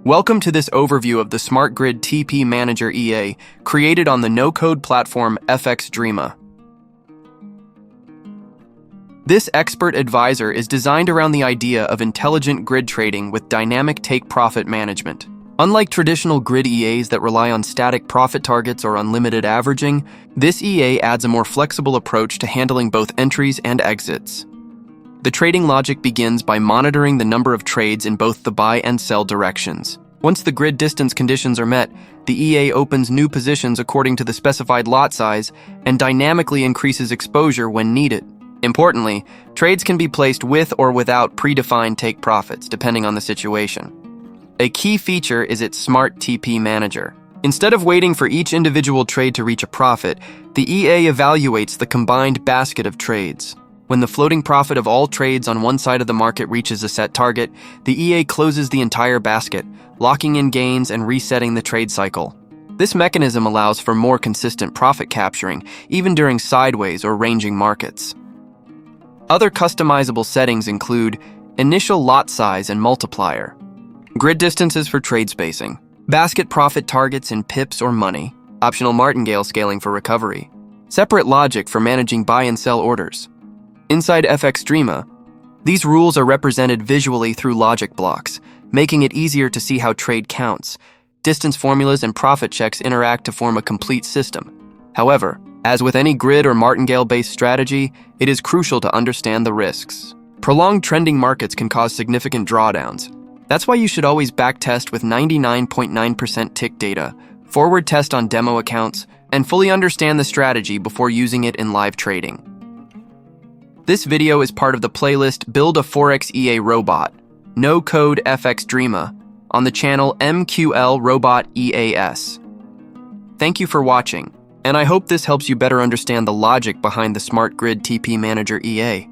Welcome to this overview of the Smart Grid TP Manager EA, created on the no-code platform FXdreema. This expert advisor is designed around the idea of intelligent grid trading with dynamic take-profit management. Unlike traditional grid EAs that rely on static profit targets or unlimited averaging, this EA adds a more flexible approach to handling both entries and exits. The trading logic begins by monitoring the number of trades in both the buy and sell directions. Once the grid distance conditions are met, the EA opens new positions according to the specified lot size and dynamically increases exposure when needed. Importantly, trades can be placed with or without predefined take profits, depending on the situation. A key feature is its Smart TP Manager. Instead of waiting for each individual trade to reach a profit, the EA evaluates the combined basket of trades. When the floating profit of all trades on one side of the market reaches a set target, the EA closes the entire basket, locking in gains and resetting the trade cycle. This mechanism allows for more consistent profit capturing, even during sideways or ranging markets. Other customizable settings include initial lot size and multiplier, grid distances for trade spacing, basket profit targets in pips or money, optional martingale scaling for recovery, separate logic for managing buy and sell orders. Inside FXdreema, these rules are represented visually through logic blocks, making it easier to see how trade counts. Distance formulas and profit checks interact to form a complete system. However, as with any grid or martingale-based strategy, it is crucial to understand the risks. Prolonged trending markets can cause significant drawdowns. That's why you should always backtest with 99.9% tick data, forward test on demo accounts, and fully understand the strategy before using it in live trading. This video is part of the playlist Build a Forex EA Robot, No Code FXdreema, on the channel Mqlrobot EAS. Thank you for watching, and I hope this helps you better understand the logic behind the Smart Grid TP Manager EA.